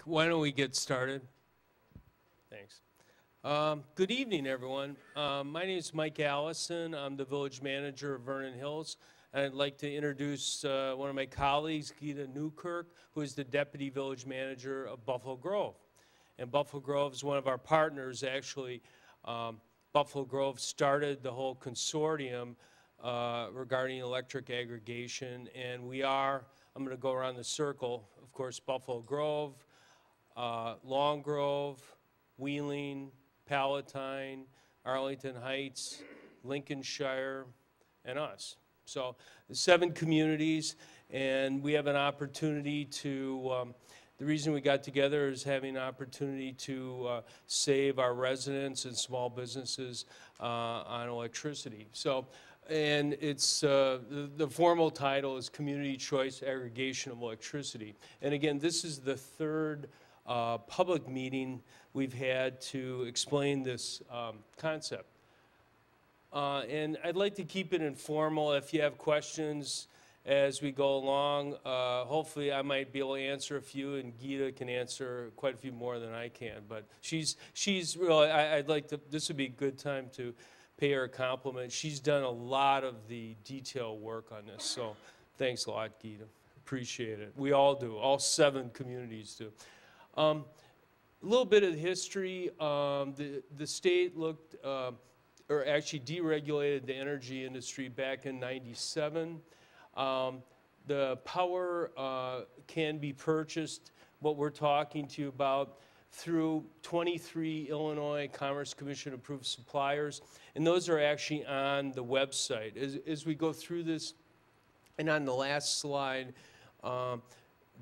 Why don't we get started? Thanks. Good evening, everyone. My name is Mike Allison. I'm the village manager of Vernon Hills. And I'd like to introduce one of my colleagues, Geeta Newkirk, who is the deputy village manager of Buffalo Grove. And Buffalo Grove is one of our partners, actually. Buffalo Grove started the whole consortium regarding electric aggregation, and we are, I'm going to go around the circle, of course, Buffalo Grove, Long Grove, Wheeling, Palatine, Arlington Heights, Lincolnshire, and us. So the 7 communities, and we have an opportunity to, the reason we got together is having an opportunity to save our residents and small businesses on electricity. So, and it's, the formal title is Community Choice Aggregation of Electricity. And again, this is the 3rd public meeting we've had to explain this concept. And I'd like to keep it informal. If you have questions as we go along, hopefully I might be able to answer a few, and Geeta can answer quite a few more than I can. But she's really, I'd like to, this would be a good time to pay her a compliment. She's done a lot of the detail work on this, so thanks a lot, Geeta. Appreciate it. We all do, all 7 communities do. A little bit of history. The state looked, or actually deregulated the energy industry back in '97. The power can be purchased, what we're talking to you about, through 23 Illinois Commerce Commission approved suppliers, and those are actually on the website. As we go through this, and on the last slide,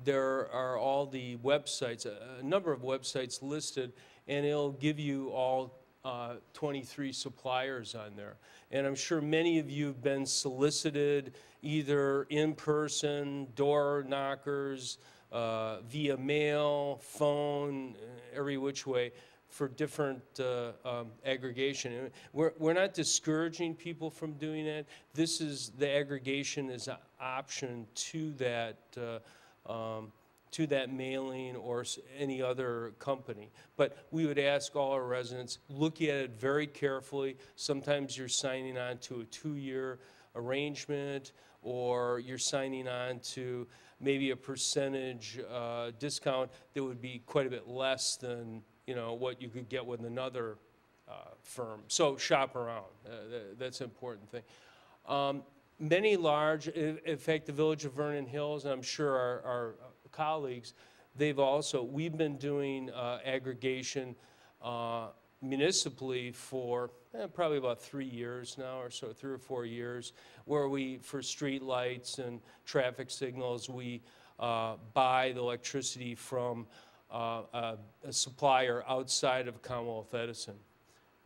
there are all the websites, a number of websites listed, and it'll give you all 23 suppliers on there. And I'm sure many of you have been solicited either in person, door knockers, via mail, phone, every which way for different aggregation. We're not discouraging people from doing that. This is, the aggregation is an option to that mailing or any other company. But we would ask all our residents, look at it very carefully. Sometimes you're signing on to a 2-year arrangement, or you're signing on to maybe a percentage discount that would be quite a bit less than, you know, what you could get with another firm. So shop around. That's an important thing. Many large, in fact, the Village of Vernon Hills, and I'm sure our colleagues, we've been doing aggregation municipally for probably about 3 years now, or so, 3 or 4 years, where we, for street lights and traffic signals, we buy the electricity from a supplier outside of Commonwealth Edison.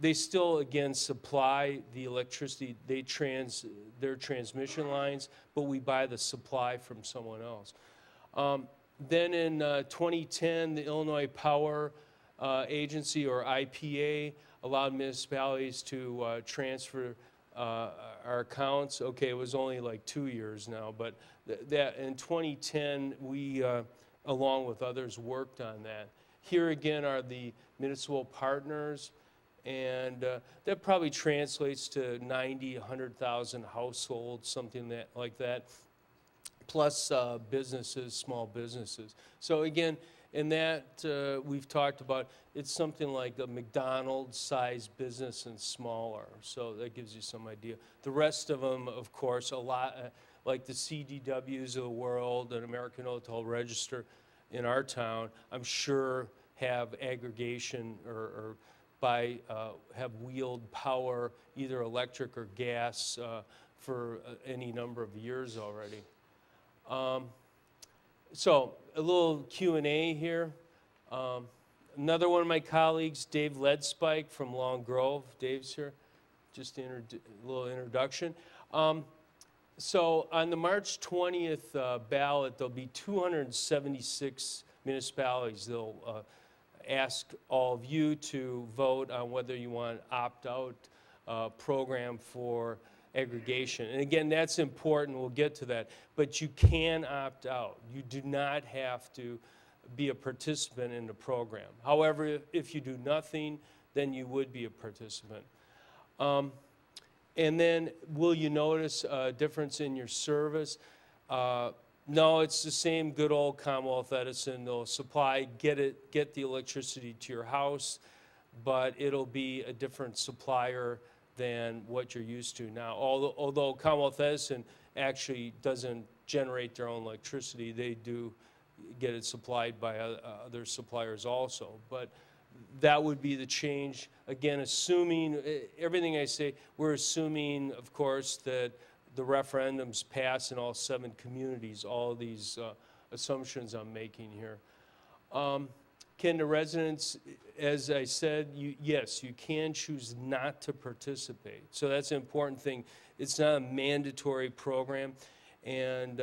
They still, again, supply the electricity, their transmission lines, but we buy the supply from someone else. Then in 2010, the Illinois Power Agency, or IPA, allowed municipalities to transfer our accounts. Okay, it was only like 2 years now, but that in 2010, we, along with others, worked on that. Here again are the municipal partners, and that probably translates to 90, 100,000 households, something like that, plus businesses, small businesses. So again, in that, we've talked about, it's something like a McDonald's-sized business and smaller, so that gives you some idea. The rest of them, of course, a lot, like the CDWs of the world and American Hotel Register in our town, I'm sure have aggregation or have wheeled power, either electric or gas, for any number of years already. So a little Q&A here. Another one of my colleagues, Dave Ledspike from Long Grove. Dave's here. Just a little introduction. So on the March 20th ballot, there'll be 276 municipalities. They'll ask all of you to vote on whether you want an opt-out program for aggregation. And again, that's important. We'll get to that. But you can opt out. You do not have to be a participant in the program. However, if you do nothing, then you would be a participant. And then, will you notice a difference in your service? No, it's the same good old Commonwealth Edison. They'll supply, get the electricity to your house, but it'll be a different supplier than what you're used to now. Although Commonwealth Edison actually doesn't generate their own electricity, they do get it supplied by other suppliers also. But that would be the change. Again, assuming, everything I say, we're assuming, of course, that the referendums pass in all 7 communities, all of these assumptions I'm making here. Can the residents, as I said, yes, you can choose not to participate. So that's an important thing. It's not a mandatory program. And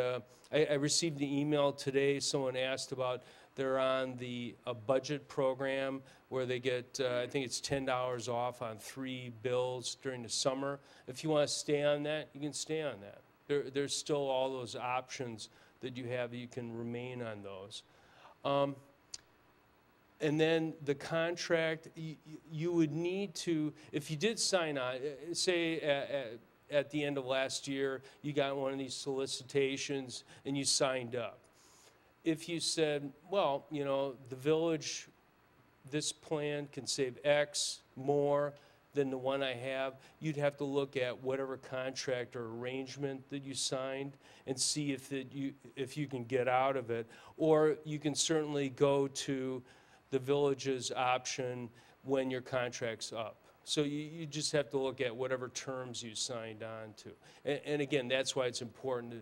I received the email today, someone asked about, they're on the budget program where they get, I think it's $10 off on 3 bills during the summer. If you want to stay on that, you can stay on that. There's still all those options that you have. You can remain on those. And then the contract, you would need to, if you did sign on, say at the end of last year, you got one of these solicitations and you signed up. If you said, well, you know, the village, this plan can save X more than the one I have, you'd have to look at whatever contract or arrangement that you signed and see if you can get out of it. Or you can certainly go to the village's option when your contract's up. So you just have to look at whatever terms you signed on to. And again, that's why it's important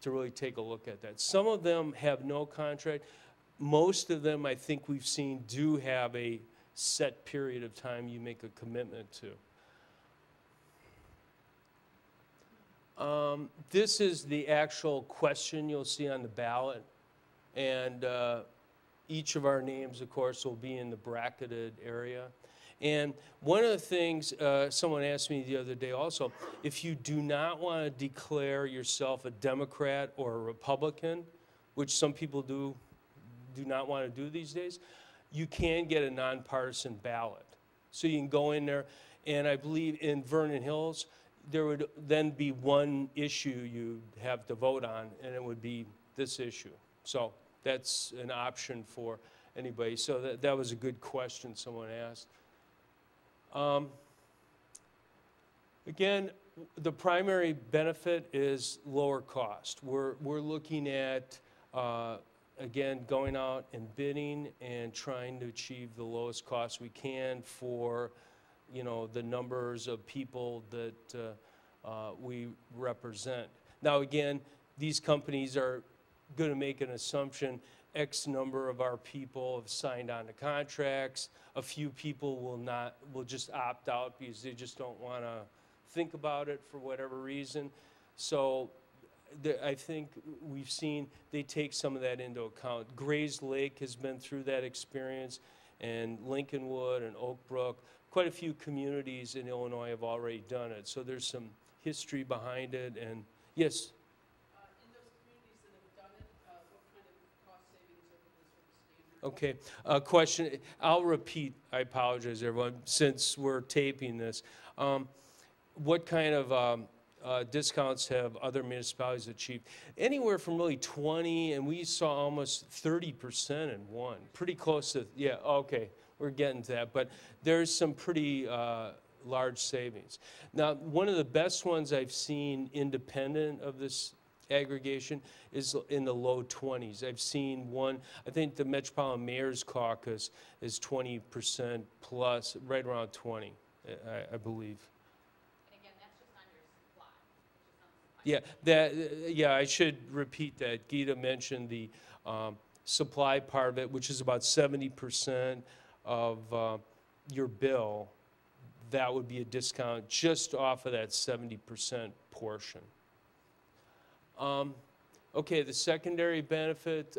to really take a look at that. Some of them have no contract. Most of them, I think we've seen, do have a set period of time you make a commitment to. This is the actual question you'll see on the ballot. And each of our names, of course, will be in the bracketed area. And one of the things, someone asked me the other day also, if you do not want to declare yourself a Democrat or a Republican, which some people do not want to do these days, you can get a nonpartisan ballot. So you can go in there, and I believe in Vernon Hills, there would then be one issue you'd have to vote on, and it would be this issue. So that's an option for anybody. So that was a good question someone asked. Again, the primary benefit is lower cost. We're looking at, again, going out and bidding and trying to achieve the lowest cost we can for, you know, the numbers of people that we represent. Now, again, these companies are going to make an assumption X number of our people have signed on to contracts. A few people will just opt out because they just don't want to think about it for whatever reason. So I think we've seen they take some of that into account. Grays Lake has been through that experience, and Lincolnwood and Oak Brook. Quite a few communities in Illinois have already done it. So there's some history behind it. And yes? Okay, question, I'll repeat, I apologize everyone, since we're taping this. What kind of discounts have other municipalities achieved? Anywhere from really 20, and we saw almost 30% in one. Pretty close to, yeah, okay, we're getting to that. But there's some pretty large savings. Now, one of the best ones I've seen independent of this aggregation is in the low 20s. I've seen one, I think the Metropolitan Mayor's Caucus is 20% plus, right around 20, I believe. And again, that's just on your supply. Yeah, I should repeat that. Gita mentioned the supply part of it, which is about 70% of your bill. That would be a discount just off of that 70% portion. Okay, the secondary benefit,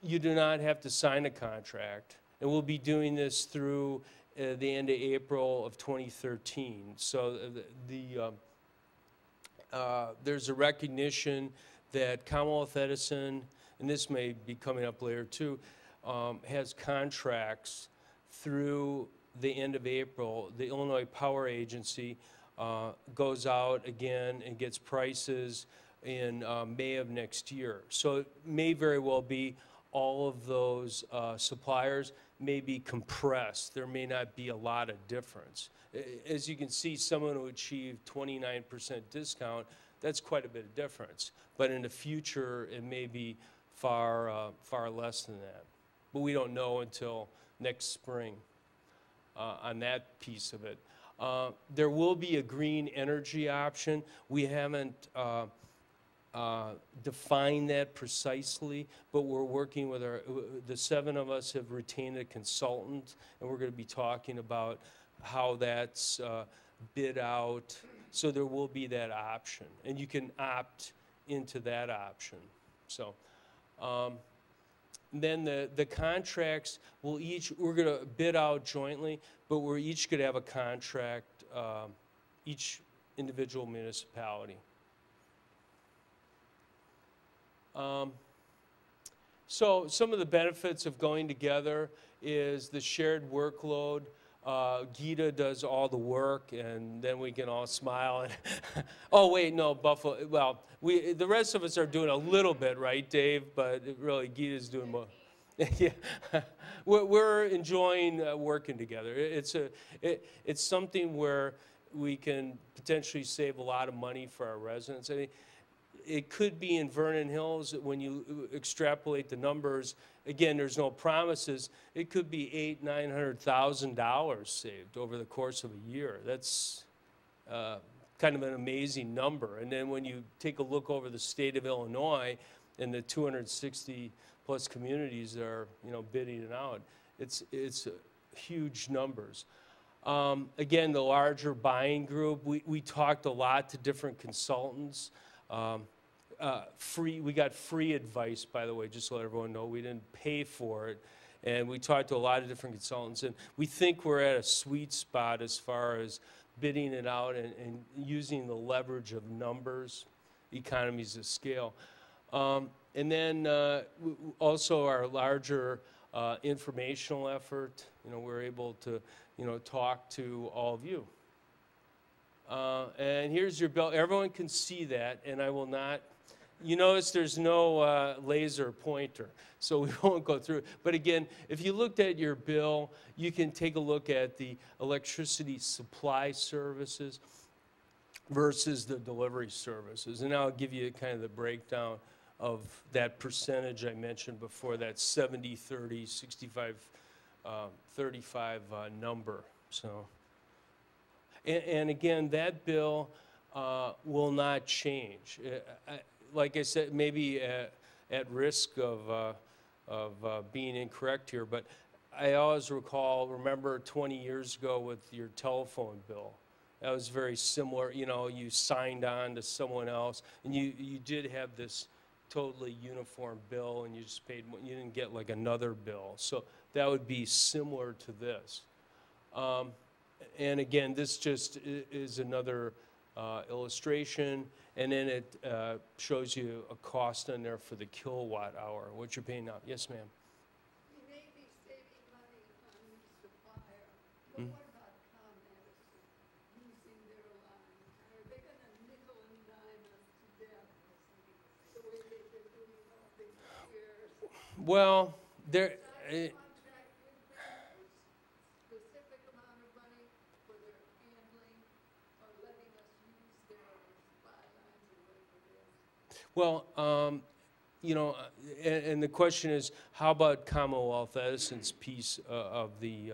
you do not have to sign a contract. And we'll be doing this through the end of April of 2013. So there's a recognition that Commonwealth Edison, and this may be coming up later too, has contracts through the end of April. The Illinois Power Agency goes out again and gets prices in May of next year. So it may very well be all of those suppliers may be compressed. There may not be a lot of difference. As you can see, someone who achieved 29% discount, that's quite a bit of difference. But in the future, it may be far less than that. But we don't know until next spring on that piece of it. There will be a green energy option. We haven't define that precisely, but we're working with the 7 of us have retained a consultant, and we're going to be talking about how that's bid out. So there will be that option, and you can opt into that option. So then the contracts will we're going to bid out jointly, but we're each going to have a contract, each individual municipality. So some of the benefits of going together is the shared workload. Gita does all the work, and then we can all smile. And oh wait, no, Buffalo. Well, the rest of us are doing a little bit, right, Dave? But really, Gita's doing more. Yeah, we're enjoying working together. It's something where we can potentially save a lot of money for our residents. I mean, it could be in Vernon Hills, when you extrapolate the numbers, again, there's no promises, it could be $800,000–900,000 saved over the course of a year. That's kind of an amazing number. And then when you take a look over the state of Illinois and the 260 plus communities that are, bidding it out, it's huge numbers. Again, the larger buying group, we talked a lot to different consultants. We got free advice, by the way, just to let everyone know. We didn't pay for it. And we talked to a lot of different consultants. And we think we're at a sweet spot as far as bidding it out and using the leverage of numbers, economies of scale. And then also our larger informational effort, we're able to, talk to all of you. And here's your bill. Everyone can see that, and I will not. You notice there's no laser pointer, so we won't go through it. But again, if you looked at your bill, you can take a look at the electricity supply services versus the delivery services. And I'll give you kind of the breakdown of that percentage I mentioned before, that 70-30, 65-35 number. So. And again, that bill will not change. Like I said, maybe at risk of being incorrect here, but I always remember 20 years ago with your telephone bill. That was very similar. You signed on to someone else, and you did have this totally uniform bill, and you just paid. You didn't get like another bill. So that would be similar to this. And again, this just is another illustration, and then it shows you a cost on there for the kilowatt hour, what you're paying now. Yes, ma'am? You may be saving money on Supplier, but what about Commonwealth Edison using their line? Are they going to nickel and dime us to death the way they've been doing all these years? Well, there. Well, and the question is, how about Commonwealth Edison's piece of the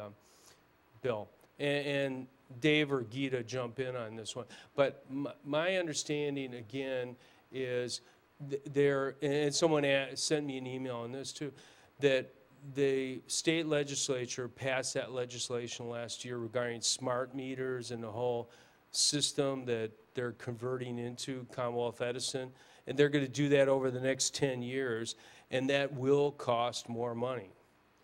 bill? And Dave or Gita jump in on this one. But my understanding, again, is and someone sent me an email on this too, that the state legislature passed that legislation last year regarding smart meters and the whole system that they're converting into Commonwealth Edison. And they're going to do that over the next 10 years, and that will cost more money.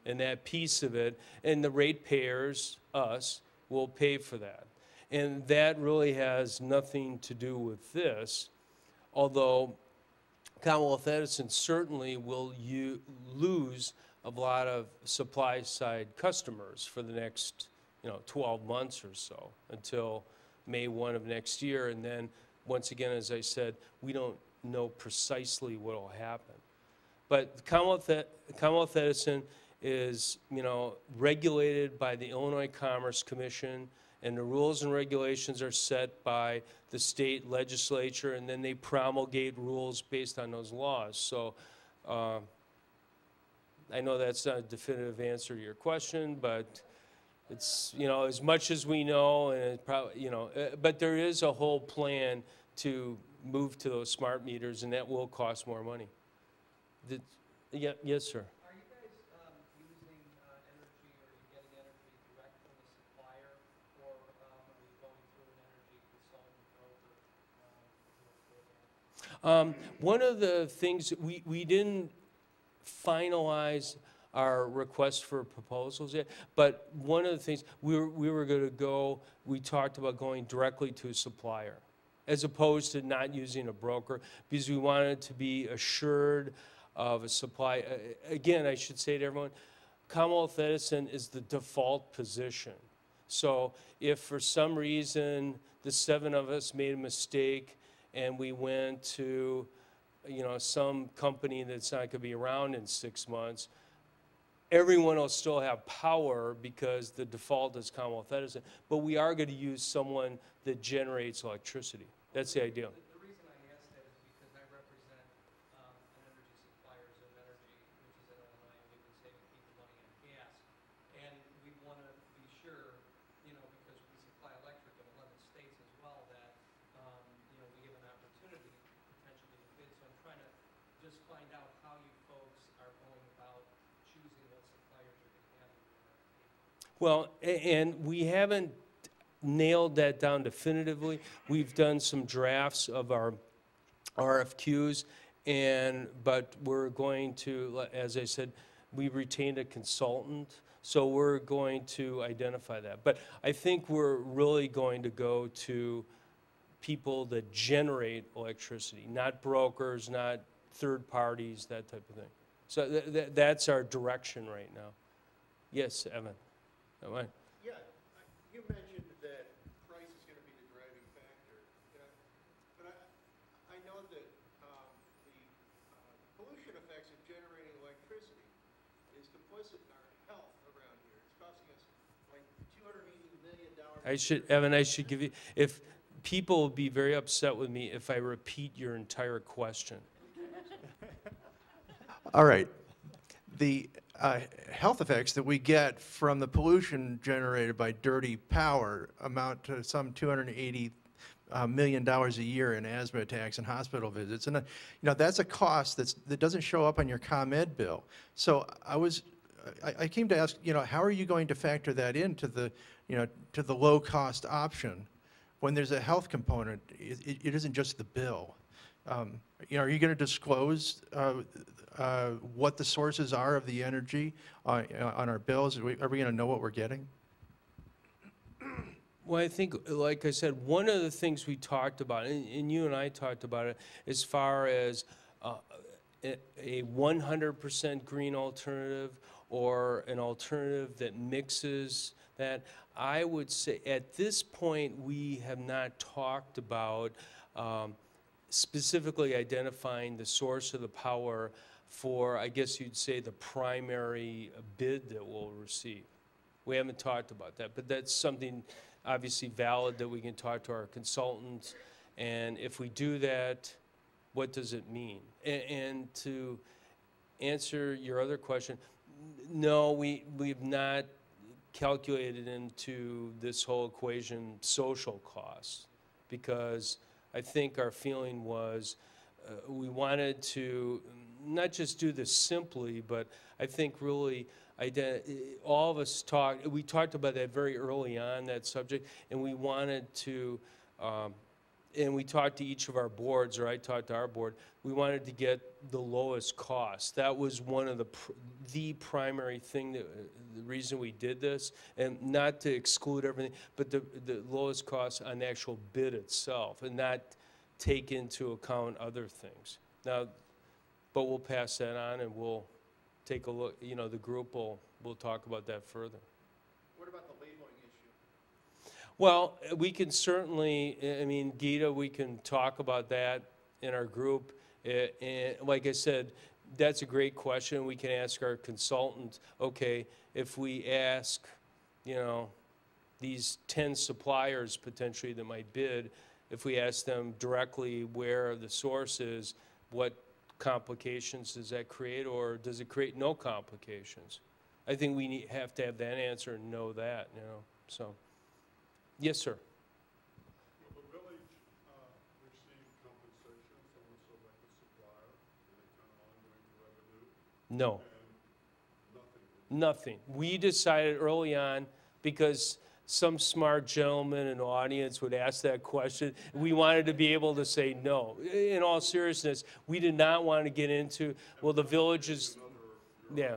And that piece of it, and the ratepayers, us, will pay for that. And that really has nothing to do with this, although Commonwealth Edison certainly will lose a lot of supply side customers for the next 12 months or so until May 1 of next year. And then once again, as I said, we don't know precisely what will happen. But Commonwealth Edison is regulated by the Illinois Commerce Commission, and the rules and regulations are set by the state legislature, and then they promulgate rules based on those laws. So I know that's not a definitive answer to your question, but it's, as much as we know, and it probably, but there is a whole plan to move to those smart meters, and that will cost more money. Yeah, yes, sir. Are you guys using energy, or are you getting energy direct from the supplier, or are you going through an energy consultant broker? One of the things, we didn't finalize our request for proposals yet, but one of the things, we were going to go, we talked about going directly to a supplier, as opposed to not using a broker, because we wanted to be assured of a supply. Again, I should say to everyone, Commonwealth Edison is the default position. So if for some reason the 7 of us made a mistake and we went to some company that's not going to be around in 6 months, everyone will still have power because the default is Commonwealth Edison. But we are going to use someone that generates electricity. That's the idea. The reason I ask that is because I represent an energy suppliers of energy, which is in Illinois, and we've been saving people money on gas. And we want to be sure, because we supply electric in 11 states as well, that, we give an opportunity potentially to bid. So I'm trying to just find out how you folks are going about choosing what suppliers you're going to have in your RFP. Well, and we haven't nailed that down definitively. We've done some drafts of our RFQs, but we're going to, as I said, we retained a consultant, so we're going to identify that. But I think we're really going to go to people that generate electricity, not brokers, not third parties, that type of thing. So that's our direction right now. Yes, Evan. Evan. Yeah, you mentioned that price is going to be the driving factor. But I know that the pollution effects of generating electricity is complicit in our health around here. It's costing us like $280 million. Evan, I should give you, if people will be very upset with me if I repeat your entire question. All right. The health effects that we get from the pollution generated by dirty power amount to some $280 million a year in asthma attacks and hospital visits, and that's a cost that doesn't show up on your ComEd bill. So I came to ask, how are you going to factor that into the to the low cost option when there's a health component? It isn't just the bill. Are you going to disclose what the sources are of the energy on our bills? Are we going to know what we're getting? Well, I think, like I said, one of the things we talked about, and you and I talked about it, as far as a 100% green alternative or an alternative that mixes that, I would say at this point we have not talked about specifically identifying the source of the power for, I guess you'd say, the primary bid that we'll receive. We haven't talked about that, but that's something obviously valid that we can talk to our consultants, and if we do that, what does it mean? And to answer your other question, no, we've not calculated into this whole equation social costs, because I think our feeling was we wanted to not just do this simply, but I think really all of us we talked about that very early on, that subject, and we wanted to, and we talked to each of our boards, or I talked to our board, we wanted to get the lowest cost. That was one of the primary thing, the reason we did this, and not to exclude everything, but the lowest cost on the actual bid itself, and not take into account other things. Now, but we'll pass that on and we'll take a look, you know, the group will talk about that further. What about the labeling issue? Well, we can certainly, I mean, Gita, we can talk about that in our group. And like I said, that's a great question. We can ask our consultant, okay, if we ask, you know, these 10 suppliers potentially that might bid, if we ask them directly where the source is, what complications does that create, or does it create no complications? I think we have to have that answer and know that, you know, so. Yes, sir. Will the village receive compensation from the selected supplier and they kind of ongoing revenue? No. And Nothing. We decided early on, because some smart gentleman in the audience would ask that question, we wanted to be able to say no. In all seriousness, we did not want to get into, well, the village is, yeah.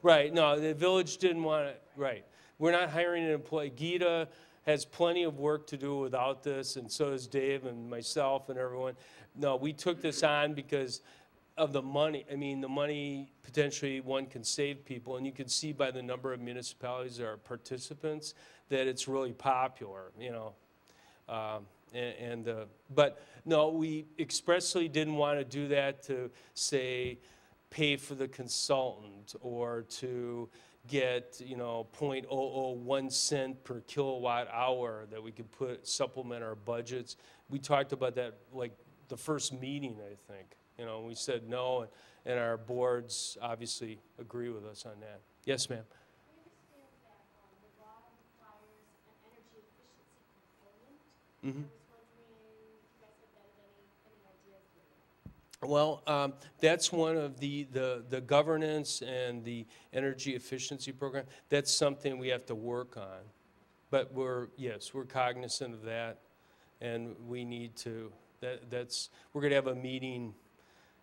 Right, no, the village didn't want it, right. We're not hiring an employee. Gita has plenty of work to do without this, and so does Dave and myself and everyone. No, we took this on because of the money. I mean, the money potentially one can save people, and you can see by the number of municipalities that are participants that it's really popular, you know. But no, we expressly didn't want to do that to say pay for the consultant or to get, you know, 0.001 cent per kilowatt hour that we could supplement our budgets. We talked about that like the first meeting, I think. You know, we said no, and our boards obviously agree with us on that. Yes, ma'am. I understand that the law requires an energy efficiency component. Mm-hmm. I was wondering if you guys have any ideas for that? Well, that's one of the governance and the energy efficiency program. That's something we have to work on. But we're cognizant of that, and we need to, we're going to have a meeting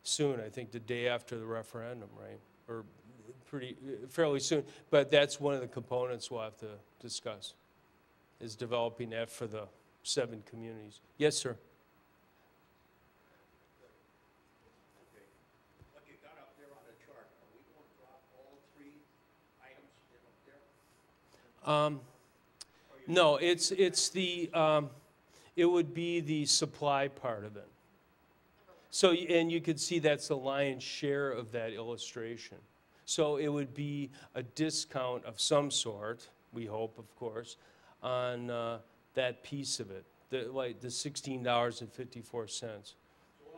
soon, I think the day after the referendum, right? Or fairly soon. But that's one of the components we'll have to discuss, is developing that for the 7 communities. Yes, sir. What you got up there on the chart, are we going to drop all 3 items in up there? No, it's the, it would be the supply part of it. So, and you could see that's the lion's share of that illustration. So it would be a discount of some sort, we hope, of course, on that piece of it, like the $16.54. So in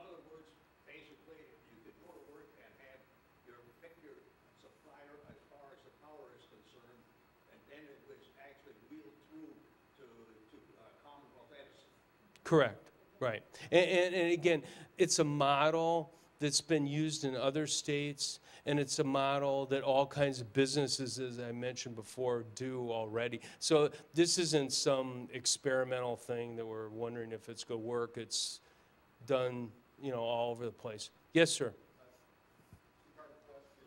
other words, basically, you could go to work and have pick your supplier as far as the power is concerned, and then it was actually wheeled through to Commonwealth Edison. Correct, right. And again, it's a model that's been used in other states, and it's a model that all kinds of businesses, as I mentioned before, do already. So this isn't some experimental thing that we're wondering if it's going to work. It's done, you know, all over the place. Yes, sir. Two-part question.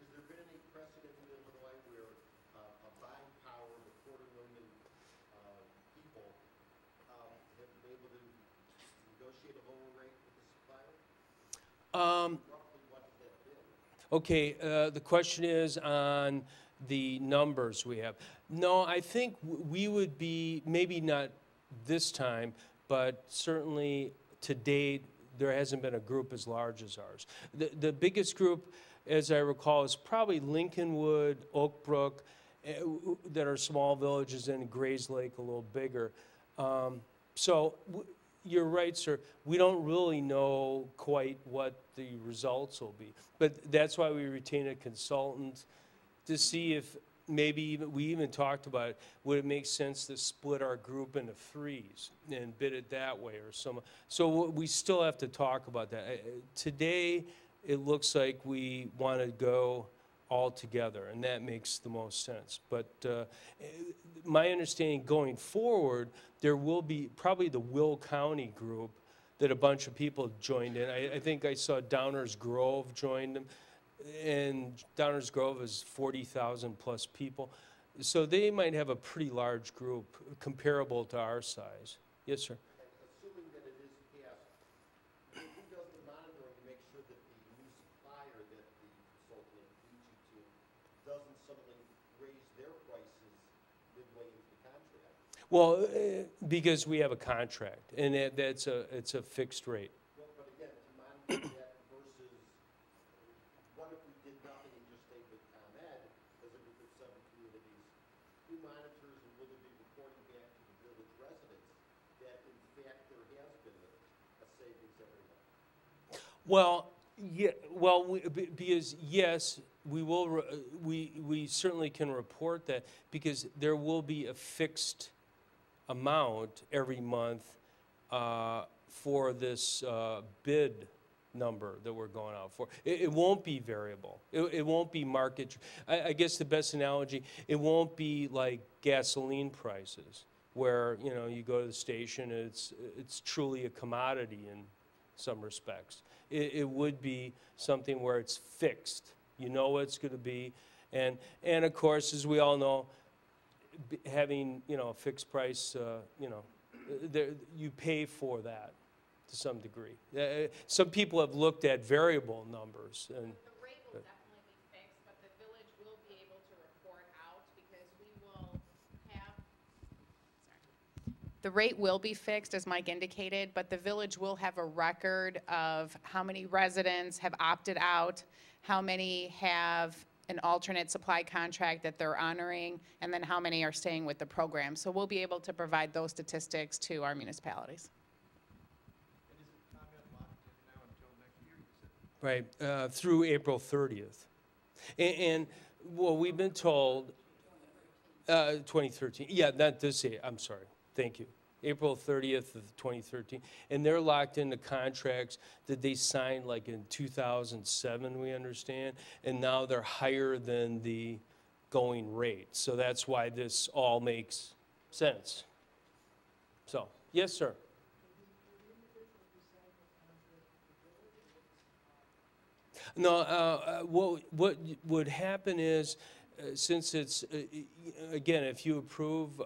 Has there been any precedent in Illinois where a buying power of 250,000 people have been able to negotiate a lower rate with the supplier? Roughly what has that been? Okay, the question is on the numbers we have. No, I think we would be, maybe not this time, but certainly to date, there hasn't been a group as large as ours. The biggest group, as I recall, is probably Lincolnwood, Oak Brook, that are small villages, and Grays Lake a little bigger. So you're right, sir. We don't really know quite what the results will be. But that's why we retain a consultant to see if maybe we even talked about it, would it make sense to split our group into 3s and bid it that way or some. So we still have to talk about that. Today, it looks like we want to go all together, and that makes the most sense. But my understanding going forward, there will be probably the Will County group that a bunch of people joined in. I think I saw Downers Grove joined them, and Downers Grove is 40,000 plus people. So they might have a pretty large group comparable to our size. Yes, sir. Assuming that it is passed, who does the monitoring to make sure that the midway into the contract? Well, because we have a contract, and it's a fixed rate. Well, but again, to monitor that versus, what if we did nothing and just stayed with ComEd, as it with 7 communities? Who monitors and will there be reporting back to the village residents that in fact there has been a savings every month? Well, yeah, well, because yes, we will. We certainly can report that because there will be a fixed amount every month for this bid number that we're going out for. It won't be variable. It won't be market. I guess the best analogy, it won't be like gasoline prices, where you go to the station, it's truly a commodity in some respects. It would be something where it's fixed. You know what it's going to be, and of course, as we all know, having a fixed price, you pay for that to some degree. Some people have looked at variable numbers, and The rate will definitely be fixed, but the village will be able to report out because we will have, the rate will be fixed, as Mike indicated, but the village will have a record of how many residents have opted out, how many have an alternate supply contract that they're honoring, and then how many are staying with the program. So we'll be able to provide those statistics to our municipalities. And is it ComEd locked in now until next year, you said? right through April 30th, and well, we've been told 2013. Yeah, not this year. I'm sorry. Thank you. April 30th of 2013, and they're locked into contracts that they signed like in 2007, we understand, and now they're higher than the going rate. So that's why this all makes sense. So, yes, sir. No, what would happen is, since it's, again, if you approve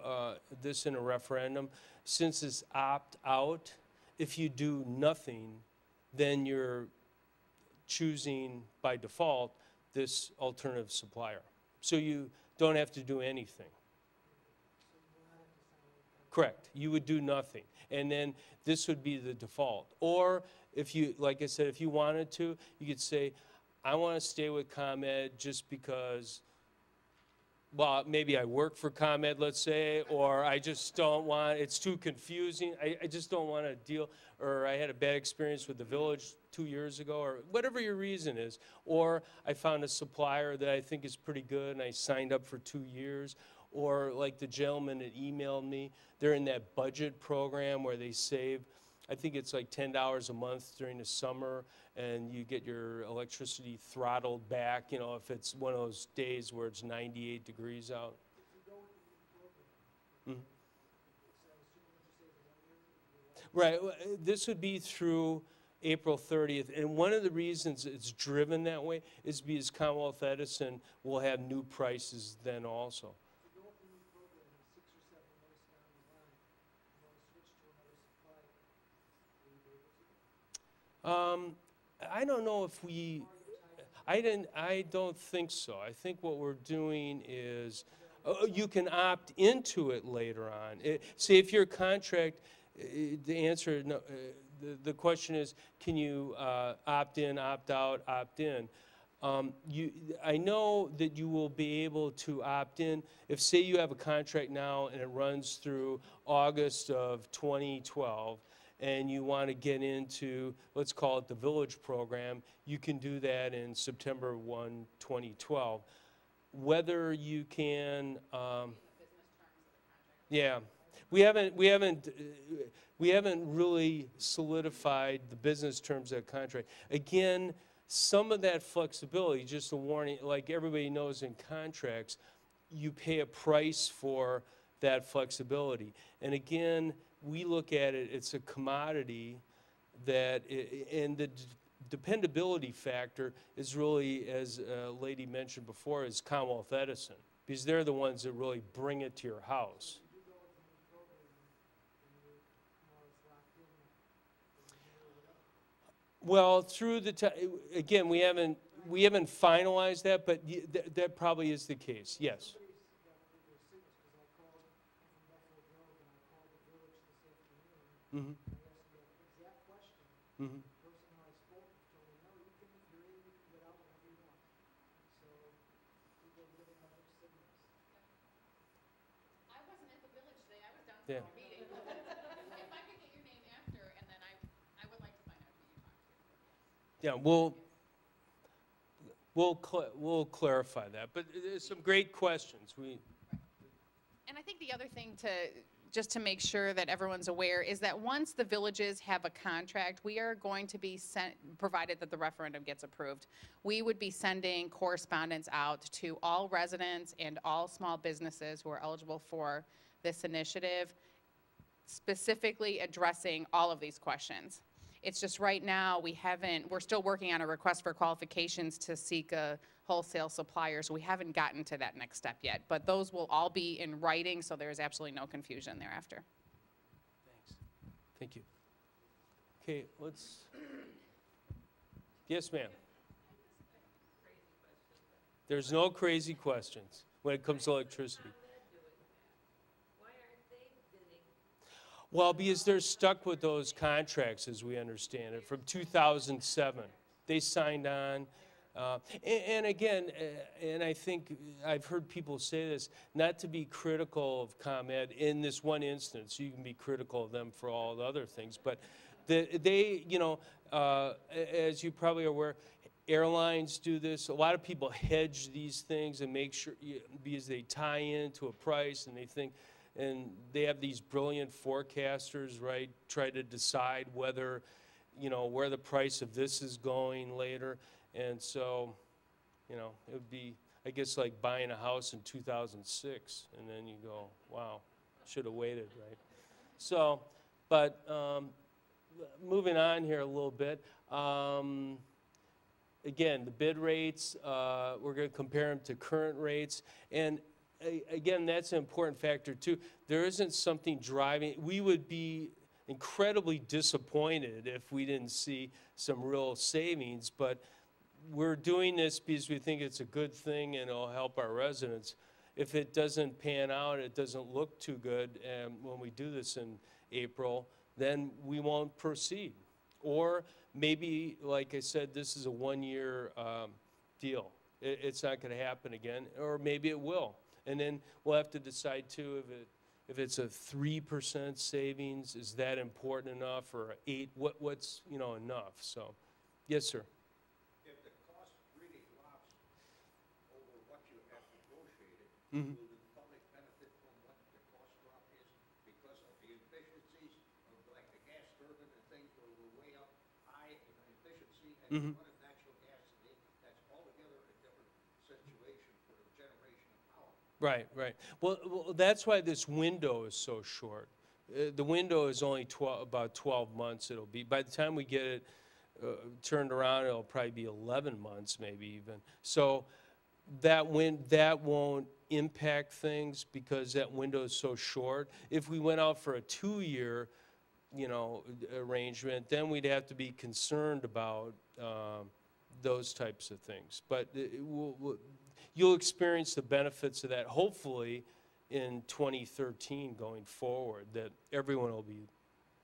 this in a referendum, since it's opt-out, if you do nothing, then you're choosing by default this alternative supplier. So you don't have to do anything. Correct. You would do nothing. And then this would be the default. Or if you, like I said, if you wanted to, you could say, I want to stay with ComEd just because, well, maybe I work for ComEd, let's say, or I just don't want, it's too confusing. I just don't want to deal, or I had a bad experience with the village 2 years ago, or whatever your reason is. Or I found a supplier that I think is pretty good, and I signed up for 2 years. Or like the gentleman that emailed me, they're in that budget program where they save, I think it's like $10 a month during the summer, and you get your electricity throttled back, if it's one of those days where it's 98 degrees out. Mm-hmm. Right, this would be through April 30th, and one of the reasons it's driven that way is because Commonwealth Edison will have new prices then also. I don't know if I don't think so. I think what we're doing is, you can opt into it later on. See, if your contract, the answer, no, the question is, can you opt in, opt out, opt in? I know that you will be able to opt in if, say, you have a contract now and it runs through August of 2012, and you want to get into, let's call it the Village program, you can do that in September 1, 2012. Whether you can, yeah, we haven't really solidified the business terms of that contract. Again, some of that flexibility, just a warning, like everybody knows in contracts, you pay a price for that flexibility. And again, we look at it, it's a commodity that, and the dependability factor is really, as a lady mentioned before, is Commonwealth Edison, because they're the ones that really bring it to your house. Well, through the time, again, we haven't finalized that, but that probably is the case, yes. Mm-hmm. I asked the exact question. Mm-hmm. The person who I spoke with told me, no, you can, you're able to get out whenever you want. So people are giving out mixed signals. I wasn't at the village today, I was down Yeah. for a meeting. If I could get your name after, and then I would like to find out who you talked to. Yeah, we'll clarify that, but there's some great questions. And I think the other thing just to make sure that everyone's aware, is that once the villages have a contract, we are going to be provided that the referendum gets approved, we would be sending correspondence out to all residents and all small businesses who are eligible for this initiative, specifically addressing all of these questions. It's just right now, we're still working on a request for qualifications to seek a wholesale supplier, so we haven't gotten to that next step yet. But those will all be in writing, so there is absolutely no confusion thereafter. Thanks. Thank you. Okay, yes, ma'am. There's no crazy questions when it comes to electricity. Well, because they're stuck with those contracts, as we understand it, from 2007. They signed on. And again, and I think I've heard people say this, not to be critical of ComEd in this one instance. You can be critical of them for all the other things. But they, you know, as you probably are aware, airlines do this. A lot of people hedge these things and make sure, because they tie into a price and they think, and they have these brilliant forecasters, right, try to decide whether, you know, where the price of this is going later. And so, you know, it would be, I guess, like buying a house in 2006, and then you go, wow, should have waited, right? So, but moving on here a little bit, again, the bid rates, we're going to compare them to current rates, and again, that's an important factor too. There isn't something driving. We would be incredibly disappointed if we didn't see some real savings, but we're doing this because we think it's a good thing and it'll help our residents. If it doesn't pan out, it doesn't look too good, and when we do this in April, then we won't proceed. Or maybe, like I said, this is a one-year deal. It's not going to happen again, or maybe it will. And then we'll have to decide too if it's a 3% savings, is that important enough, or 8? What's you know enough? So, yes, sir. If the cost really drops over what you have negotiated, Mm-hmm. will the public benefit from what the cost drop is because of the efficiencies of like the gas turbine and things where we're way up high in efficiency and Mm-hmm. running natural gas today? That's altogether a different situation for the generation of power. Right, right. Well, that's why this window is so short. The window is only about 12 months. It'll be, by the time we get it turned around, it'll probably be 11 months, maybe even. So that won't impact things because that window is so short. If we went out for a 2-year, you know, arrangement, then we'd have to be concerned about those types of things. But you'll experience the benefits of that, hopefully, in 2013 going forward, that everyone will be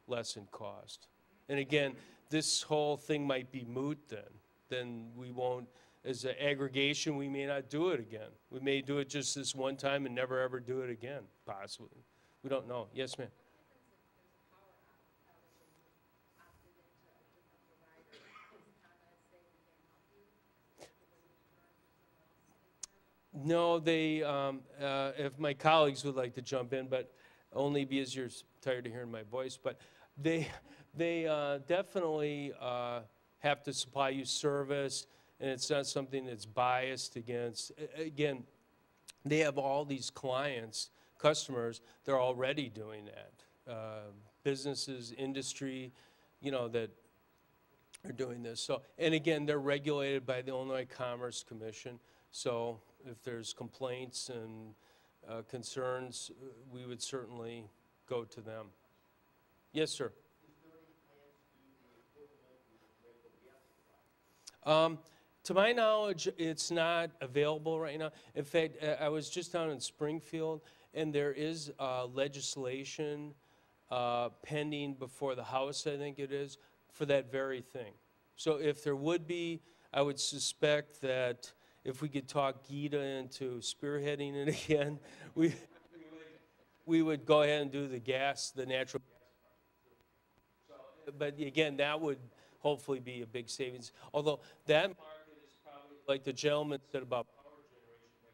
less in cost. And again, this whole thing might be moot then. Then we won't, as an aggregation, we may not do it again. We may do it just this one time and never ever do it again, possibly. We don't know. Yes, ma'am? No, they, if my colleagues would like to jump in, but only because you're tired of hearing my voice, but they definitely have to supply you service, and it's not something that's biased against. Again, they have all these clients, customers, they're already doing that. Businesses, industry, you know, that are doing this. So, and again, they're regulated by the Illinois Commerce Commission, so if there's complaints and concerns, we would certainly go to them. Yes, sir. Is there any plans to do the equivalent with natural gas supply? To my knowledge, it's not available right now. In fact, I was just down in Springfield, and there is legislation pending before the House, I think it is, for that very thing. So if there would be, I would suspect that if we could talk Gita into spearheading it again, we would go ahead and do the natural gas. But again, that would hopefully be a big savings. Although that market is probably, like the gentleman said about power generation,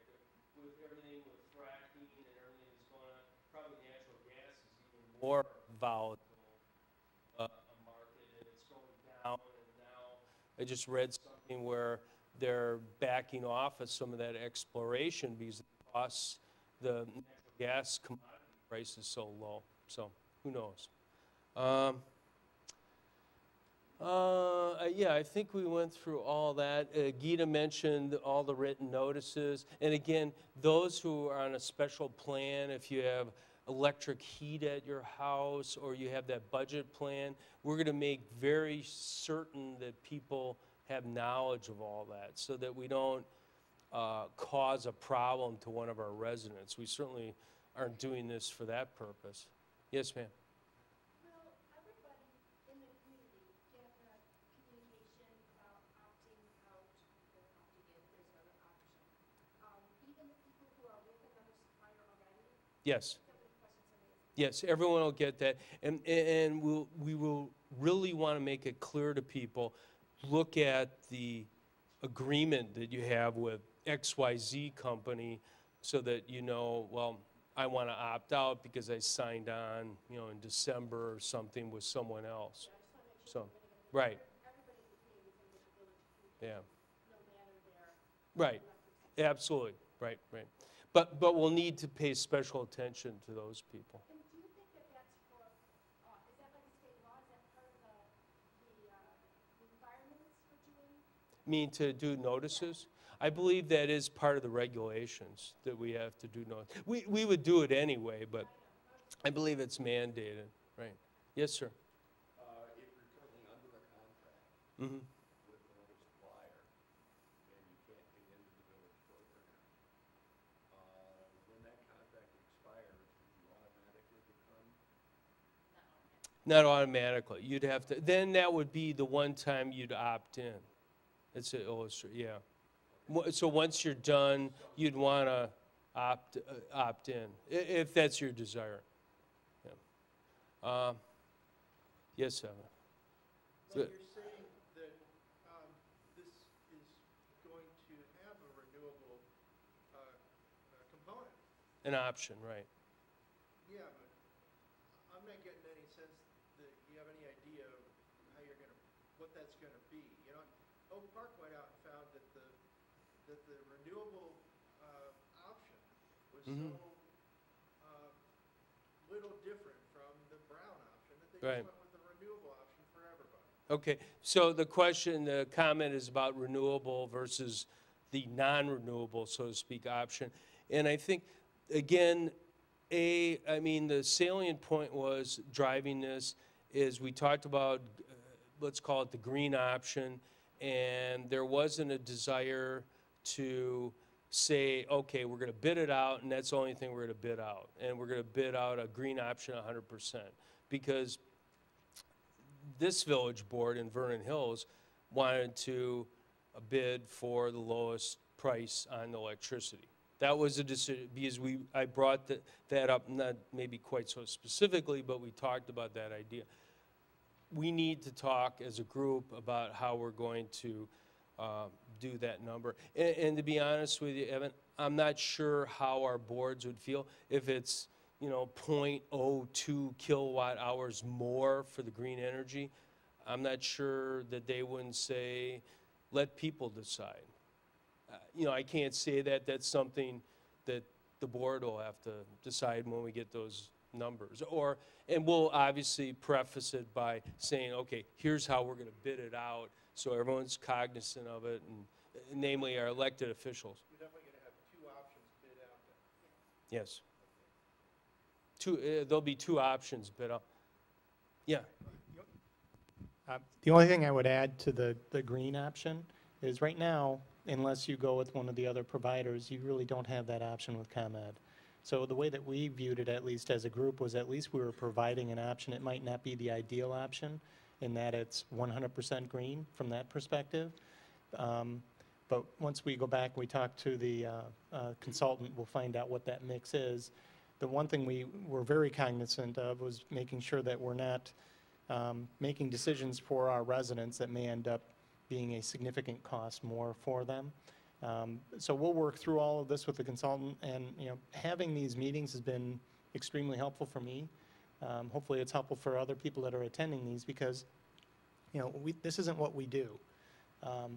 with everything with fracking and everything that's going on, probably natural gas is even more volatile a market, and it's going down. And now I just read something where they're backing off of some of that exploration because the natural gas commodity price is so low. So who knows? Yeah, I think we went through all that. Gita mentioned all the written notices. And again, those who are on a special plan, if you have electric heat at your house or you have that budget plan, we're going to make very certain that people have knowledge of all that so that we don't cause a problem to one of our residents. We certainly aren't doing this for that purpose. Yes, ma'am. Will everybody in the community get the communication about opting out or opting in, if there's another option? Even the people who are with another supplier already? Yes. Is that what the question somebody is? Yes, everyone will get that. And we will really want to make it clear to people, look at the agreement that you have with XYZ company so that you know, well, I want to opt out because I signed on, you know, in December or something with someone else. I just want to make sure So, we're going to get right, everybody in the community is going to get the village yeah, communication, no matter their right, electric system. absolutely, right, right. But we'll need to pay special attention to those people. And do you think that that's for, is that like a state law? Is that part of the requirements for doing? Mean to do notices? I believe that is part of the regulations that we have to do notice. We would do it anyway, but I believe it's mandated, right? Yes, sir. If you're currently under a contract Mm-hmm. with another supplier and you can't get into the village program, when that contract expires, would you automatically become? Not automatically. You'd have to, then that would be the one time you'd opt in. It's an illustration, yeah. So once you're done, you'd want to opt in, if that's your desire. Yeah. Yes, Evan. But you're saying that this is going to have a renewable component. An option, right. Yeah, but I'm not getting any sense that you have any idea of how you're going to, what that's going to be. You know, Oak Park went out and found that the renewable option was Mhm. so little different from the brown option that they Right. just went with the renewable option for everybody. Okay, so the comment is about renewable versus the non-renewable, so to speak, option. And I think, again, I mean, the salient point was driving this is we talked about, let's call it the green option, and there wasn't a desire to say, okay, we're going to bid it out, and that's the only thing we're going to bid out. And we're going to bid out a green option 100%. Because this village board in Vernon Hills wanted to bid for the lowest price on electricity. That was a decision, because I brought that up, not maybe quite so specifically, but we talked about that idea. We need to talk as a group about how we're going to do that number. And to be honest with you, Evan, I'm not sure how our boards would feel if it's, you know, 0.02 kilowatt hours more for the green energy. I'm not sure that they wouldn't say, let people decide. You know, I can't say that. That's something that the board will have to decide when we get those numbers. And we'll obviously preface it by saying, okay, here's how we're going to bid it out so everyone's cognizant of it, and namely our elected officials. You're definitely going to have two options bid out then. Yes. There'll be two options bid out. Yeah. The only thing I would add to the green option is right now, unless you go with one of the other providers, you really don't have that option with ComEd. So the way that we viewed it, at least as a group, was at least we were providing an option. It might not be the ideal option in that it's 100% green from that perspective. But once we go back and we talk to the consultant, we'll find out what that mix is. The one thing we were very cognizant of was making sure that we're not making decisions for our residents that may end up being a significant cost more for them. So we'll work through all of this with the consultant, and having these meetings has been extremely helpful for me. Hopefully it's helpful for other people that are attending these, because this isn't what we do.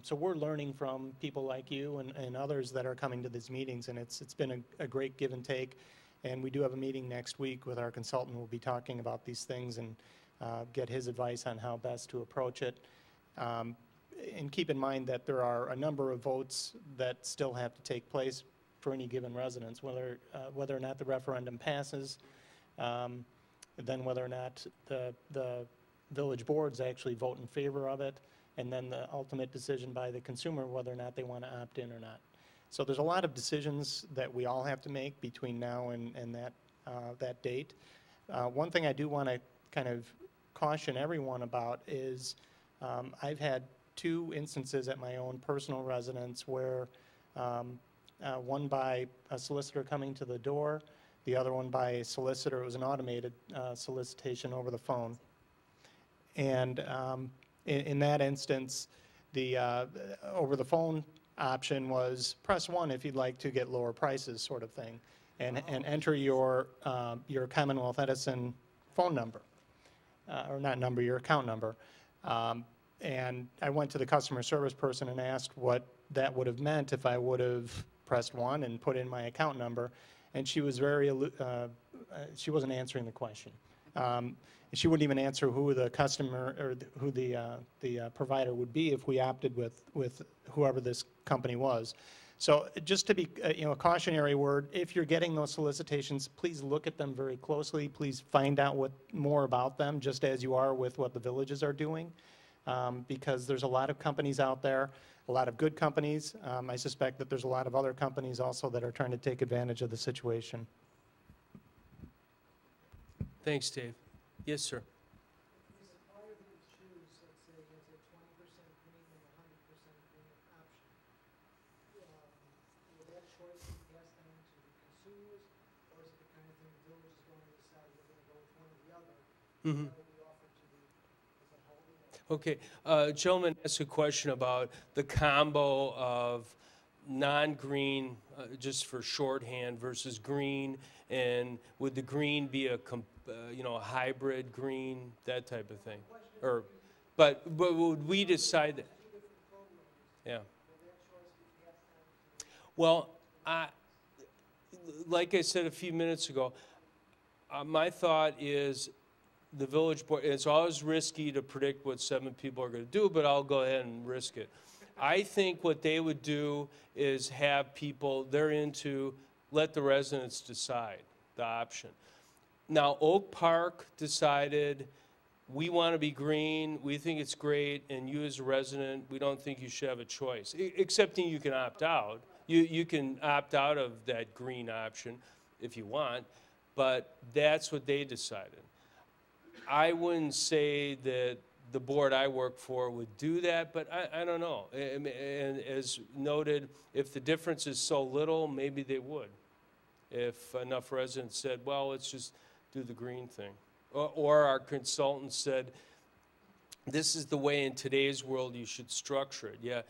So we're learning from people like you and others that are coming to these meetings, and it's been a great give and take. And we do have a meeting next week with our consultant. We'll be talking about these things and get his advice on how best to approach it. And keep in mind that there are a number of votes that still have to take place for any given residence, whether or not the referendum passes, then whether or not the village boards actually vote in favor of it, and then the ultimate decision by the consumer whether or not they want to opt in or not. So there's a lot of decisions that we all have to make between now and that date. One thing I do want to kind of caution everyone about is I've had 2 instances at my own personal residence where one by a solicitor coming to the door, the other one by a solicitor. It was an automated solicitation over the phone. And in that instance, the over the phone option was press 1 if you'd like to get lower prices, sort of thing, and enter your Commonwealth Edison phone number, or not number, your account number. And I went to the customer service person and asked what that would have meant if I would have pressed 1 and put in my account number, and she was she wasn't answering the question. She wouldn't even answer who the customer or who the provider would be if we opted with whoever this company was. So just to be a cautionary word, if you're getting those solicitations, please look at them very closely. Please find out more about them, just as you are with what the villages are doing, because there's a lot of companies out there, a lot of good companies. I suspect that there's a lot of other companies also that are trying to take advantage of the situation. Thanks, Dave. Yes, sir. The supplier that you choose, let's say, has a 20% green and 100% green option. Will that choice be passed on to the consumers, or is it the kind of thing the village is going to decide we're going to go with one or the other? Mm-hmm. That will be offered to the, as a whole? Okay, gentleman asked a question about the combo of non-green, just for shorthand, versus green, and would the green be a hybrid green, that type of thing? Or, but would we decide that? Yeah. Well, like I said a few minutes ago, my thought is the village board, it's always risky to predict what 7 people are going to do, but I'll go ahead and risk it. I think what they would do is have people, let the residents decide the option. Now, Oak Park decided, we want to be green, we think it's great, and you as a resident, we don't think you should have a choice, excepting you can opt out. You can opt out of that green option if you want, but that's what they decided. I wouldn't say that the board I work for would do that, but I don't know. And as noted, if the difference is so little, maybe they would. If enough residents said, well, let's just do the green thing. Or our consultant said, this is the way in today's world you should structure it. Yeah,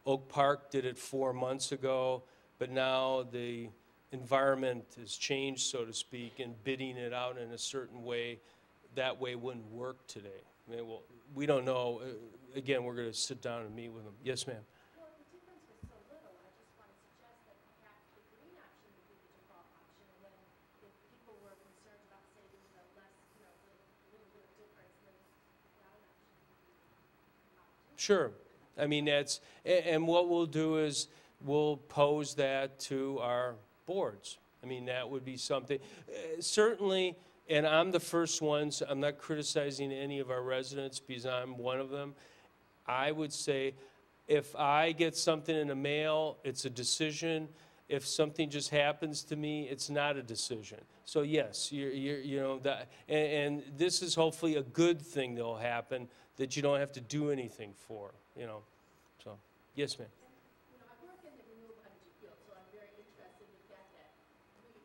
Oak Park did it 4 months ago, but now the environment has changed, so to speak, and bidding it out in a certain way, that way wouldn't work today. I mean, well, we don't know. Again, we're going to sit down and meet with them. Yes, ma'am. Well, the difference was so little, I just want to suggest that perhaps the green option would be the default option, and then if people were concerned about saving the less, the little bit of difference, then that option would be option. Sure. I mean, and what we'll do is we'll pose that to our boards. I mean, that would be something. Certainly, and I'm the first one, so I'm not criticizing any of our residents because I'm one of them. I would say if I get something in the mail, it's a decision, If something just happens to me, it's not a decision. So yes, you know, that, and this is hopefully a good thing that'll happen that you don't have to do anything for, you know. So, yes, ma'am. You know, I work in the renewable energy field, so I'm very interested in the fact that we,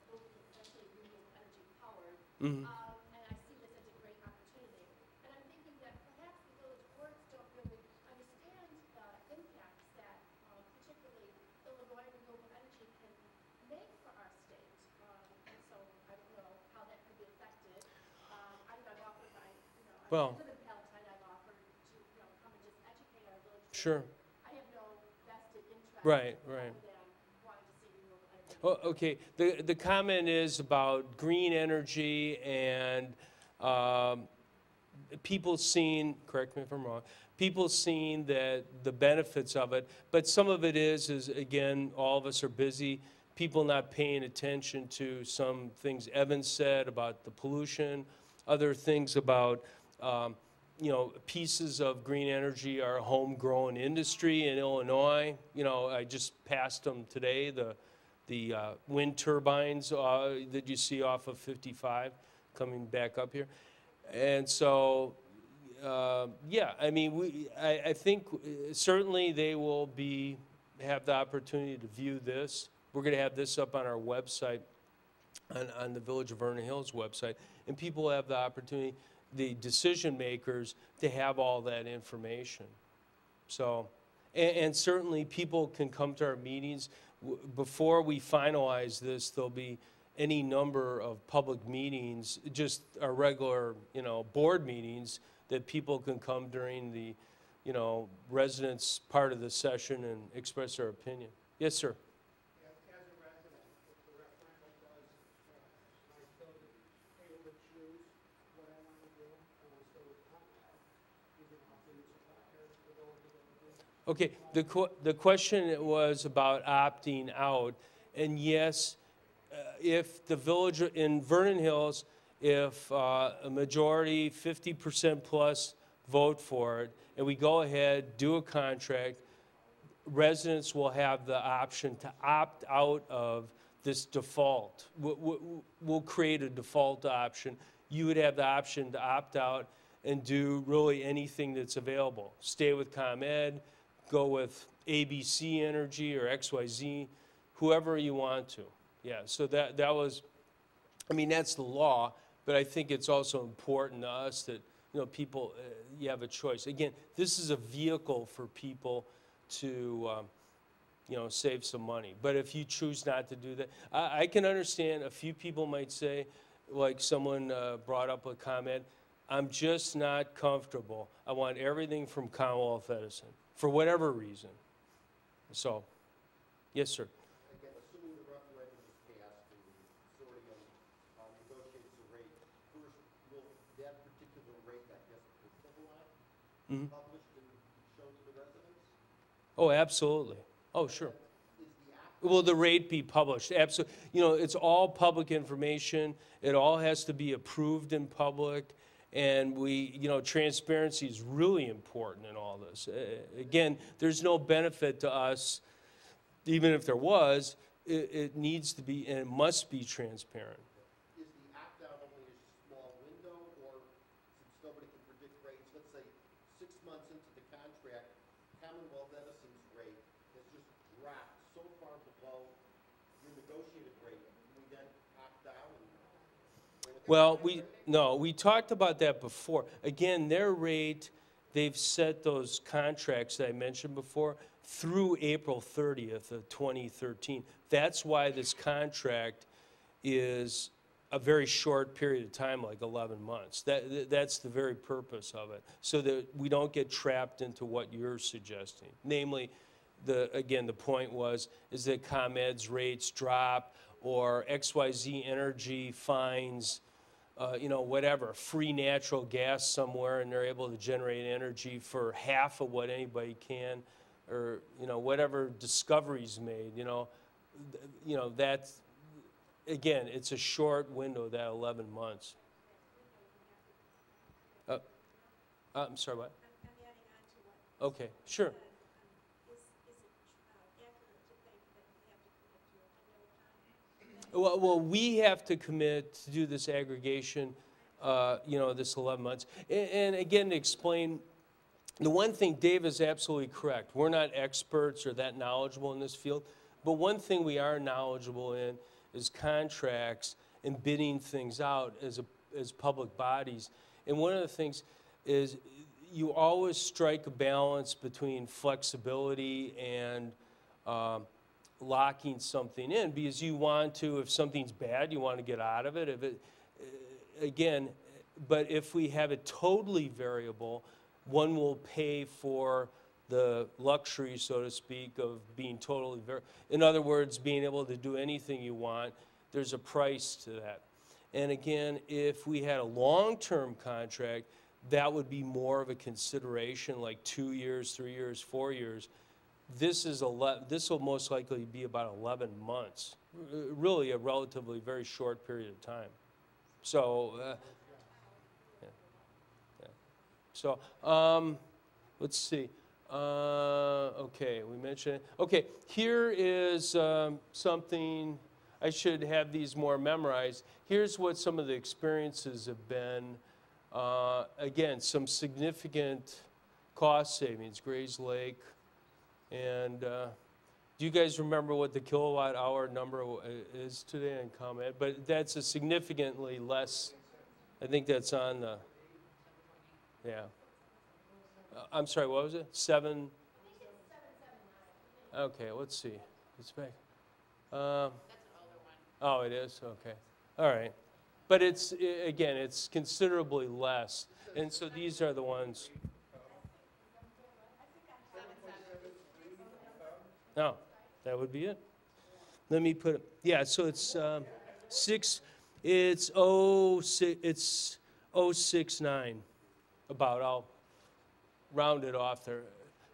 both potentially renewable energy powered, Mhm. and I see this as a great opportunity. And I'm thinking that perhaps the village boards don't really understand the impacts that, particularly Illinois renewable energy can make for our state. And so I don't know how that could be affected. I've offered my, you know, Well, I live in Palatine, I've offered to, you know, come and just educate our village. sure. I have no vested interest. Right, right. Other than wanting to see renewable energy. Oh, okay, the comment is about green energy and people seeing, correct me if I'm wrong, people seeing that the benefits of it, but some of it is again, all of us are busy, people not paying attention to some things Evan said about the pollution, other things about, you know, pieces of green energy are homegrown industry in Illinois. You know, I just passed them today, the wind turbines that you see off of 55 coming back up here. And so, yeah, I mean, I think certainly they will have the opportunity to view this. We're going to have this up on our website, on the Village of Vernon Hills website, and people will have the opportunity, the decision makers, to have all that information. So, and certainly people can come to our meetings. Before we finalize this, there'll be any number of public meetings, just our regular, you know, board meetings that people can come during the, you know, residents' part of the session and express their opinion. Yes, sir. As a resident, if the referendum does, I still able to choose what I want to do, I want to still contact, even alternate suppliers to go with the. Okay, the question was about opting out, and yes, if the village in Vernon Hills, if a majority, 50% plus, vote for it, and we go ahead, do a contract, residents will have the option to opt out of this default. We'll create a default option. You would have the option to opt out and do really anything that's available. Stay with ComEd, go with ABC Energy or XYZ, whoever you want to. Yeah, so that was, I mean, that's the law, but I think it's also important to us that, you know, people, you have a choice. Again, this is a vehicle for people to, you know, save some money. But if you choose not to do that, I can understand a few people might say, like someone brought up a comment, I'm just not comfortable. I want everything from Commonwealth Edison, for whatever reason. So, yes, sir. Again, assuming the referendum is passed and the consortium negotiates a rate, first, will that particular rate, I guess, per kilowatt, Mhm. published and shown to the residents? Oh, absolutely. Oh, sure. Is the act Will the rate be published? Absolutely. You know, it's all public information. It all has to be approved in public. And you know, transparency is really important in all this. Again, there's no benefit to us, even if there was, it needs to be, and it must be transparent. is the opt-out only a small window, or since nobody can predict rates, let's say 6 months into the contract, Commonwealth Edison's rate has just dropped so far below your negotiated rate, we then opt out and go with the Well, contract rate? we talked about that before. Again, their rate, they've set those contracts that I mentioned before through April 30th of 2013. That's why this contract is a very short period of time, like 11 months. That's the very purpose of it, so that we don't get trapped into what you're suggesting. Namely, again, the point is that ComEd's rates drop, or XYZ Energy finds, you know, whatever, free natural gas somewhere, and they're able to generate energy for half of what anybody can, or, you know, whatever discoveries made, you know, that's, again, it's a short window, that 11 months. I'm sorry, what? I'm adding on to what. Okay, sure. Is it accurate to think that we have to Well, we have to commit to do this aggregation, this 11 months. And again, to explain, the one thing, Dave is absolutely correct. We're not experts or that knowledgeable in this field, but one thing we are knowledgeable in is contracts and bidding things out as public bodies. And one of the things is you always strike a balance between flexibility and locking something in, because you want to, if something's bad, you want to get out of it. If it again, but if we have it totally variable, one will pay for the luxury, so to speak, of being totally variable. In other words, being able to do anything you want. There's a price to that. And again, if we had a long-term contract, that would be more of a consideration, like 2 years, 3 years, 4 years. This will most likely be about 11 months, really a relatively very short period of time. So, So, let's see. Okay, we mentioned it. Okay, here is something, I should have these more memorized. Here's what some of the experiences have been. Again, some significant cost savings, Grays Lake. And do you guys remember what the kilowatt hour number is today in ComEd? But that's a significantly less, I think that's on the, yeah. I'm sorry, what was it? 7? Okay, let's see. It's back. That's an older one. Oh, it is? Okay. All right. But it's, again, it's considerably less. And so these are the ones. No, that would be it. Let me put it, yeah, so it's 069, about, I'll round it off there.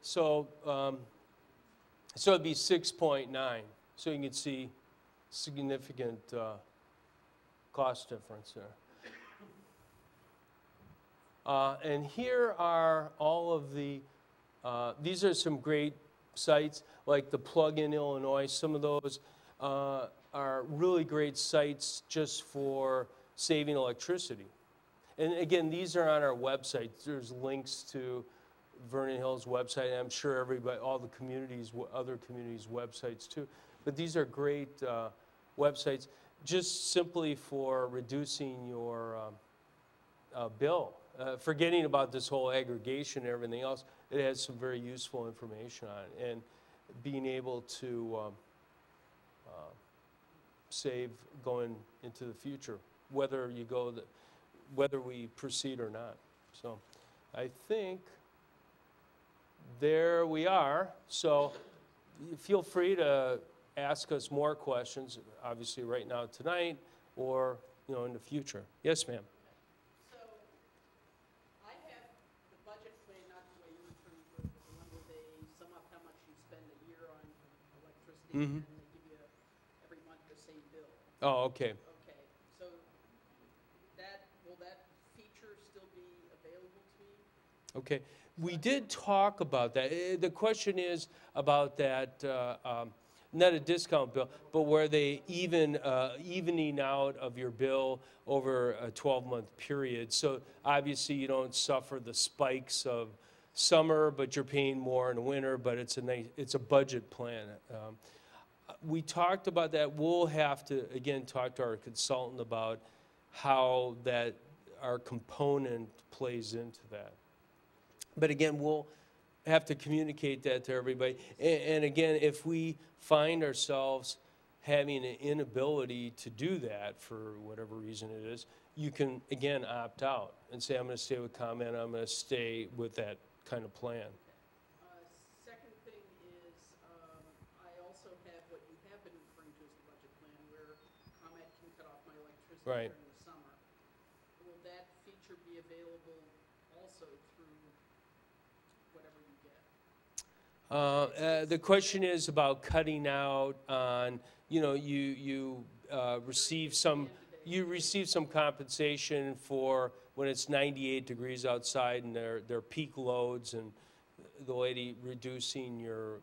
So, so it'd be 6.9. So you can see significant cost difference there. And here are all of the, these are some great sites, like the Plug-in Illinois. Some of those are really great sites just for saving electricity. And again, these are on our website. There's links to Vernon Hills website, and I'm sure everybody, all the communities, other communities' websites too. But these are great websites just simply for reducing your bill. Forgetting about this whole aggregation and everything else, it has some very useful information on it. And being able to save going into the future, whether you go, whether we proceed or not. So I think there we are. So feel free to ask us more questions, obviously right now tonight, or in the future. Yes, ma'am. So I have the budget plan, not the way you refer to it, but the one where they sum up how much you spend a year on electricity, and they give you every month the same bill. Oh, okay. Okay, so will that feature still be available to me? Okay. We did talk about that. The question is about that, not a discount bill, but where they evening out of your bill over a 12-month period. So obviously you don't suffer the spikes of summer, but you're paying more in the winter, but it's a budget plan. We talked about that. We'll have to, again, talk to our consultant about how that, our component plays into that. But again, we'll have to communicate that to everybody. And again, if we find ourselves having an inability to do that for whatever reason it is, you can, again, opt out and say, I'm going to stay with ComEd, I'm going to stay with that kind of plan. Second thing is, I also have what you have been referring to as the budget plan, where ComEd can cut off my electricity Right. during the summer. Will that feature be available also through whatever you get? The question is about cutting out on, you receive some compensation for when it's 98 degrees outside and their peak loads, and the lady reducing your,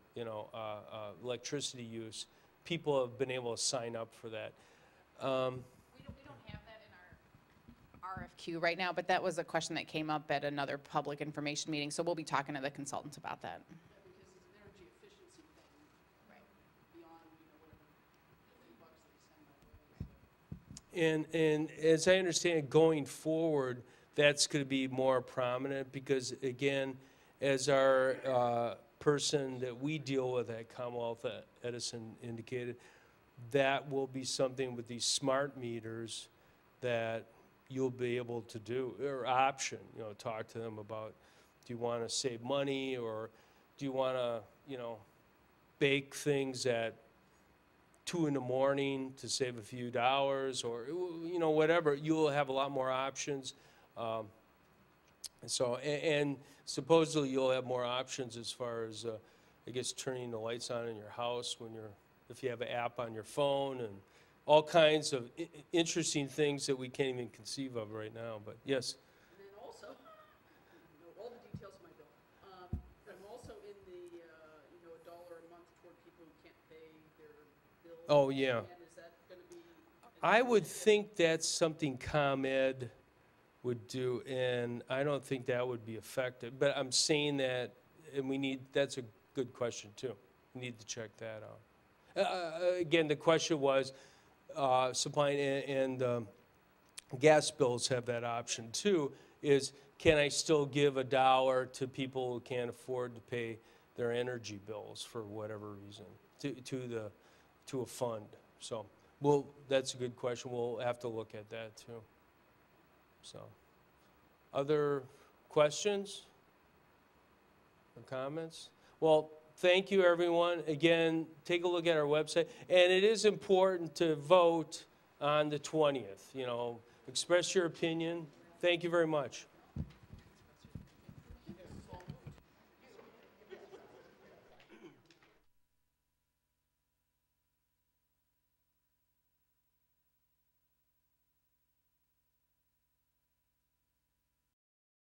electricity use. People have been able to sign up for that. We don't have that in our RFQ right now, but that was a question that came up at another public information meeting, so we'll be talking to the consultants about that. Yeah, because it's an energy efficiency thing. Right. Beyond, whatever, the $8 that we send our way. And as I understand it, going forward, that's going to be more prominent because, again, as our person that we deal with at Commonwealth Edison indicated, that will be something with these smart meters that you'll be able to do, or option, talk to them about, do you want to save money, or do you want to, bake things at 2 in the morning to save a few dollars, or, whatever. You'll have a lot more options. And supposedly you'll have more options as far as, I guess, turning the lights on in your house if you have an app on your phone, and all kinds of interesting things that we can't even conceive of right now. But yes. And then also, all the details of my bill. I'm also in the, $1 a month toward people who can't pay their bills. Oh, yeah. And is that going to be? I would think that's something ComEd would do, and I don't think that would be effective. But I'm saying that, and that's a good question too. We need to check that out. Again, the question was, supplying and gas bills have that option too, is can I still give $1 to people who can't afford to pay their energy bills for whatever reason, to a fund. So, that's a good question. We'll have to look at that too. So, other questions or comments? Well, thank you, everyone. Again, take a look at our website. And it is important to vote on the 20th. Express your opinion. Thank you very much.